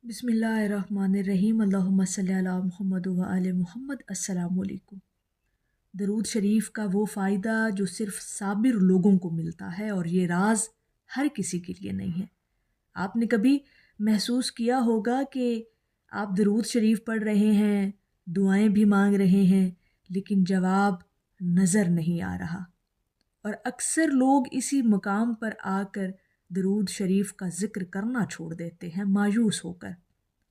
बिस्मिल्लाहिर्रहमानिर्रहीम अल्लाहुम्मा सल्ली अला मुहम्मद व आले मुहम्मद। अस्सलाम वालेकुम। दरूद शरीफ का वो फ़ायदा जो सिर्फ़ साबिर लोगों को मिलता है और ये राज हर किसी के लिए नहीं है। आपने कभी महसूस किया होगा कि आप दरूद शरीफ पढ़ रहे हैं, दुआएं भी मांग रहे हैं, लेकिन जवाब नज़र नहीं आ रहा। और अक्सर लोग इसी मकाम पर आकर दरूद शरीफ का ज़िक्र करना छोड़ देते हैं मायूस होकर।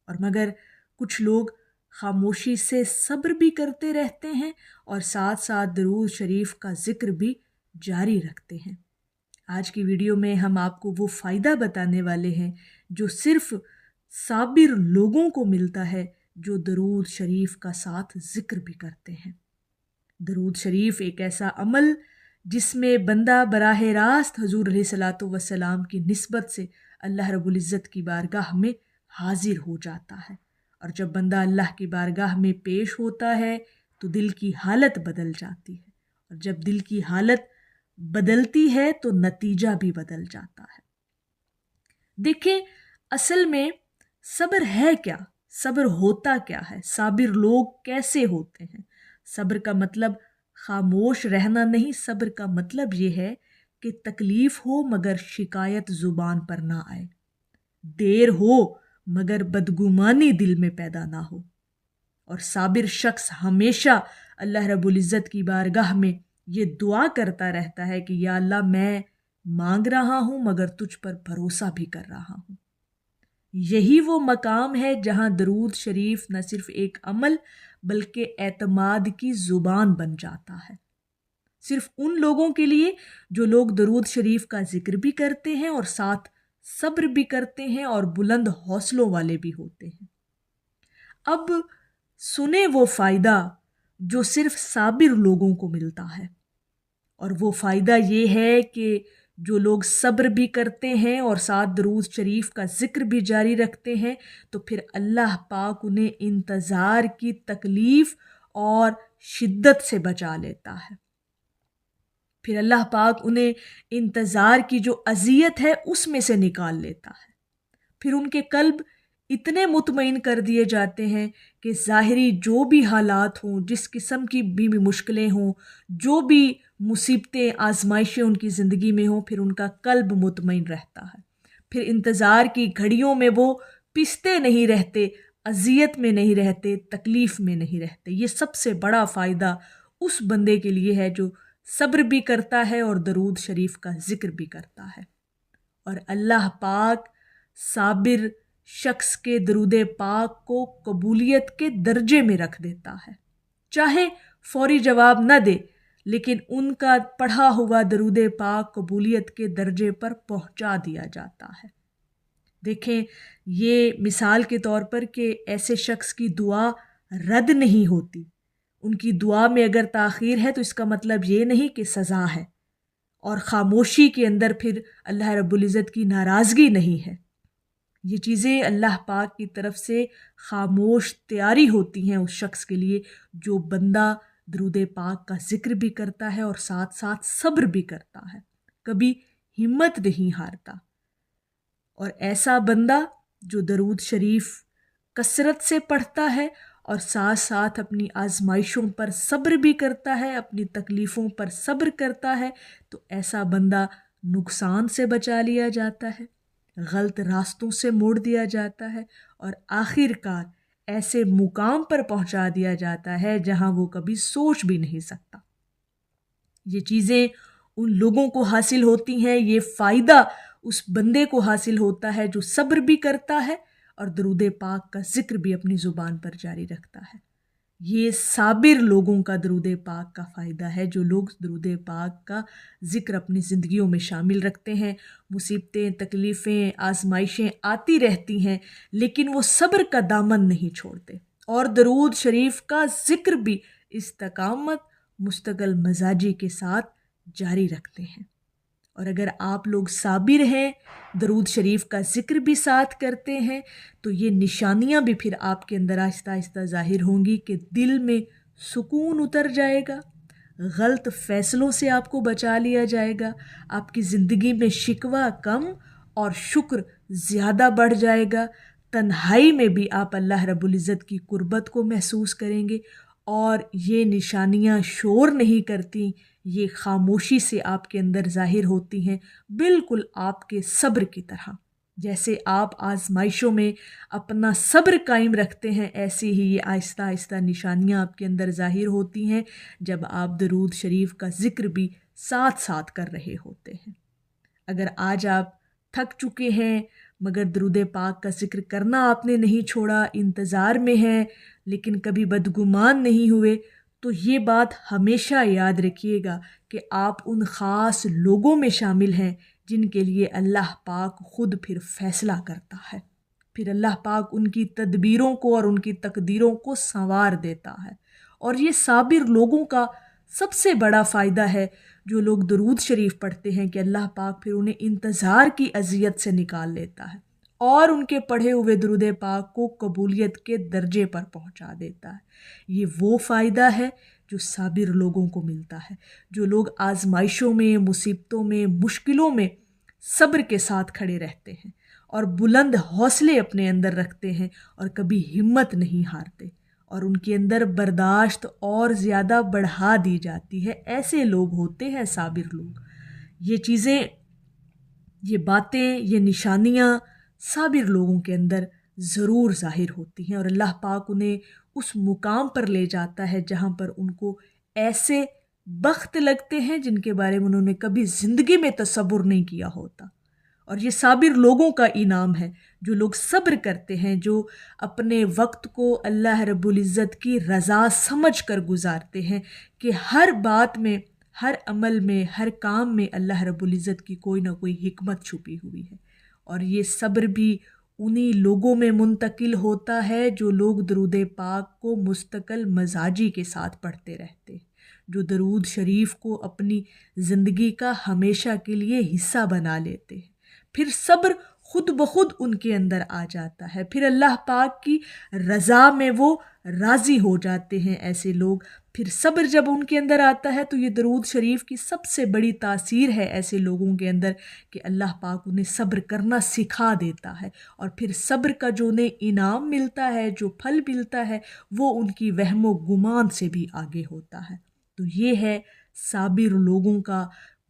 और मगर कुछ लोग खामोशी से सब्र भी करते रहते हैं और साथ साथ दरूद शरीफ का ज़िक्र भी जारी रखते हैं। आज की वीडियो में हम आपको वो फ़ायदा बताने वाले हैं जो सिर्फ़ साबिर लोगों को मिलता है, जो दरूद शरीफ का साथ ज़िक्र भी करते हैं। दरूद शरीफ एक ऐसा अमल जिसमें बंदा बराह रास्त हुज़ूर अलैहिस्सलातु वस्सलाम की निस्बत से अल्लाह रब्बुल इज़्ज़त की बारगाह में हाजिर हो जाता है। और जब बंदा अल्लाह की बारगाह में पेश होता है तो दिल की हालत बदल जाती है, और जब दिल की हालत बदलती है तो नतीजा भी बदल जाता है। देखें, असल में सब्र है क्या, सब्र होता क्या है, साबिर लोग कैसे होते हैं। सब्र का मतलब खामोश रहना नहीं, सब्र का मतलब ये है कि तकलीफ़ हो मगर शिकायत ज़ुबान पर ना आए, देर हो मगर बदगुमानी दिल में पैदा ना हो। और साबिर शख्स हमेशा अल्लाह रब्बुल इज़्ज़त की बारगाह में ये दुआ करता रहता है कि या अल्लाह, मैं मांग रहा हूँ मगर तुझ पर भरोसा भी कर रहा हूँ। यही वो मकाम है जहाँ दरूद शरीफ न सिर्फ एक अमल बल्कि एतमाद की ज़ुबान बन जाता है। सिर्फ उन लोगों के लिए जो लोग दरूद शरीफ का जिक्र भी करते हैं और साथ सब्र भी करते हैं और बुलंद हौसलों वाले भी होते हैं। अब सुने वो फ़ायदा जो सिर्फ साबिर लोगों को मिलता है, और वो फ़ायदा ये है कि जो लोग सब्र भी करते हैं और साथ दरूद शरीफ का ज़िक्र भी जारी रखते हैं तो फिर अल्लाह पाक उन्हें इंतज़ार की तकलीफ़ और शिद्दत से बचा लेता है। फिर अल्लाह पाक उन्हें इंतज़ार की जो अज़ियत है उसमें से निकाल लेता है। फिर उनके कल्ब इतने मुतमईन कर दिए जाते हैं कि ज़ाहिरी जो भी हालात हों, जिस किस्म की भी मुश्किलें हों, जो भी मुसीबतें आजमाइशें उनकी ज़िंदगी में हों, फिर उनका कल्ब मुतमईन रहता है। फिर इंतज़ार की घड़ियों में वो पिसते नहीं रहते, अज़ियत में नहीं रहते, तकलीफ़ में नहीं रहते। ये सबसे बड़ा फ़ायदा उस बंदे के लिए है जो सब्र भी करता है और दरूद शरीफ का ज़िक्र भी करता है। और अल्लाह पाक साबिर शख्स के दरूद पाक को कबूलियत के दर्जे में रख देता है। चाहे फौरी जवाब न दे, लेकिन उनका पढ़ा हुआ दरूद पाक कबूलियत के दर्जे पर पहुंचा दिया जाता है। देखें, ये मिसाल के तौर पर कि ऐसे शख्स की दुआ रद्द नहीं होती। उनकी दुआ में अगर ताख़ीर है तो इसका मतलब ये नहीं कि सज़ा है, और ख़ामोशी के अंदर फिर अल्लाह रब्बुल इज़्ज़त की नाराज़गी नहीं है। ये चीज़ें अल्लाह पाक की तरफ से ख़ामोश तैयारी होती हैं उस शख्स के लिए जो बंदा दरूद पाक का ज़िक्र भी करता है और साथ साथ सब्र भी करता है, कभी हिम्मत नहीं हारता। और ऐसा बंदा जो दरूद शरीफ कसरत से पढ़ता है और साथ साथ अपनी आजमाइशों पर सब्र भी करता है, अपनी तकलीफ़ों पर सब्र करता है, तो ऐसा बंदा नुकसान से बचा लिया जाता है, गलत रास्तों से मोड़ दिया जाता है और आखिरकार ऐसे मुकाम पर पहुंचा दिया जाता है जहां वो कभी सोच भी नहीं सकता। ये चीज़ें उन लोगों को हासिल होती हैं, ये फ़ायदा उस बंदे को हासिल होता है जो सब्र भी करता है और दरूद पाक का ज़िक्र भी अपनी ज़ुबान पर जारी रखता है। ये साबिर लोगों का दरूद पाक का फ़ायदा है, जो लोग दरूद पाक का ज़िक्र अपनी ज़िंदगियों में शामिल रखते हैं। मुसीबतें, तकलीफ़ें, आजमाइशें आती रहती हैं, लेकिन वो सब्र का दामन नहीं छोड़ते और दरूद शरीफ का ज़िक्र भी इस्तकामत, मुस्तकिल मजाजी के साथ जारी रखते हैं। और अगर आप लोग साबिर हैं, दरूद शरीफ का ज़िक्र भी साथ करते हैं, तो ये निशानियां भी फिर आपके अंदर आहिस्ता आहिस्ता ज़ाहिर होंगी कि दिल में सुकून उतर जाएगा, गलत फ़ैसलों से आपको बचा लिया जाएगा, आपकी ज़िंदगी में शिकवा कम और शुक्र ज़्यादा बढ़ जाएगा, تنہائی میں بھی آپ اللہ رب العزت کی قربت کو محسوس کریں گے، اور یہ نشانیاں شور نہیں کرتی، یہ خاموشی سے آپ کے اندر ظاہر ہوتی ہیں، بالکل آپ کے صبر کی طرح۔ جیسے آپ آزمائشوں میں اپنا صبر قائم رکھتے ہیں، ایسی ہی یہ آہستہ آہستہ نشانیاں آپ کے اندر ظاہر ہوتی ہیں جب آپ درود شریف کا ذکر بھی ساتھ ساتھ کر رہے ہوتے ہیں۔ اگر آج آپ تھک چکے ہیں مگر درود پاک کا ذکر کرنا آپ نے نہیں چھوڑا، انتظار میں ہیں لیکن کبھی بدگمان نہیں ہوئے، تو یہ بات ہمیشہ یاد رکھیے گا کہ آپ ان خاص لوگوں میں شامل ہیں جن کے لیے اللہ پاک خود پھر فیصلہ کرتا ہے، پھر اللہ پاک ان کی تدبیروں کو اور ان کی تقدیروں کو سنوار دیتا ہے۔ اور یہ صابر لوگوں کا سب سے بڑا فائدہ ہے، جو لوگ درود شریف پڑھتے ہیں، کہ اللہ پاک پھر انہیں انتظار کی اذیت سے نکال لیتا ہے اور ان کے پڑھے ہوئے درود پاک کو قبولیت کے درجے پر پہنچا دیتا ہے۔ یہ وہ فائدہ ہے جو صابر لوگوں کو ملتا ہے، جو لوگ آزمائشوں میں، مصیبتوں میں، مشکلوں میں صبر کے ساتھ کھڑے رہتے ہیں اور بلند حوصلے اپنے اندر رکھتے ہیں اور کبھی ہمت نہیں ہارتے، اور ان کے اندر برداشت اور زیادہ بڑھا دی جاتی ہے۔ ایسے لوگ ہوتے ہیں صابر لوگ۔ یہ چیزیں، یہ باتیں، یہ نشانیاں صابر لوگوں کے اندر ضرور ظاہر ہوتی ہیں، اور اللہ پاک انہیں اس مقام پر لے جاتا ہے جہاں پر ان کو ایسے بخت لگتے ہیں جن کے بارے میں انہوں نے کبھی زندگی میں تصور نہیں کیا ہوتا۔ اور یہ صابر لوگوں کا انعام ہے، جو لوگ صبر کرتے ہیں، جو اپنے وقت کو اللہ رب العزت کی رضا سمجھ کر گزارتے ہیں، کہ ہر بات میں، ہر عمل میں، ہر کام میں اللہ رب العزت کی کوئی نہ کوئی حکمت چھپی ہوئی ہے۔ اور یہ صبر بھی انہی لوگوں میں منتقل ہوتا ہے جو لوگ درود پاک کو مستقل مزاجی کے ساتھ پڑھتے رہتے، جو درود شریف کو اپنی زندگی کا ہمیشہ کے لیے حصہ بنا لیتے ہیں۔ پھر صبر خود بخود ان کے اندر آ جاتا ہے، پھر اللہ پاک کی رضا میں وہ راضی ہو جاتے ہیں ایسے لوگ۔ پھر صبر جب ان کے اندر آتا ہے تو یہ درود شریف کی سب سے بڑی تاثیر ہے ایسے لوگوں کے اندر، کہ اللہ پاک انہیں صبر کرنا سکھا دیتا ہے، اور پھر صبر کا جو انہیں انعام ملتا ہے، جو پھل ملتا ہے، وہ ان کی وہم و گمان سے بھی آگے ہوتا ہے۔ تو یہ ہے صابر لوگوں کا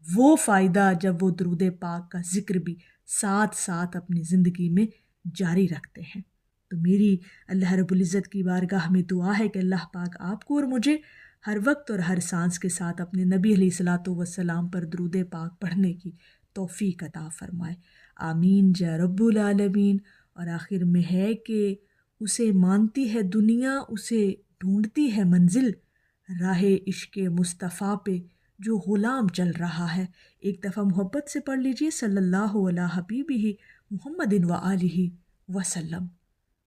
وہ فائدہ جب وہ درود پاک کا ذکر بھی ساتھ ساتھ اپنی زندگی میں جاری رکھتے ہیں۔ تو میری اللہ رب العزت کی بارگاہ میں دعا ہے کہ اللہ پاک آپ کو اور مجھے ہر وقت اور ہر سانس کے ساتھ اپنے نبی علیہ الصلاۃ والسلام پر درود پاک پڑھنے کی توفیق عطا فرمائے، آمین یا رب العالمین۔ اور آخر میں ہے کہ اسے مانتی ہے دنیا، اسے ڈھونڈتی ہے منزل، راہ عشق مصطفیٰ پہ جو غلام چل رہا ہے۔ ایک دفعہ محبت سے پڑھ لیجئے، صلی اللہ علیہ حبیبہ محمد و آلہ وسلم۔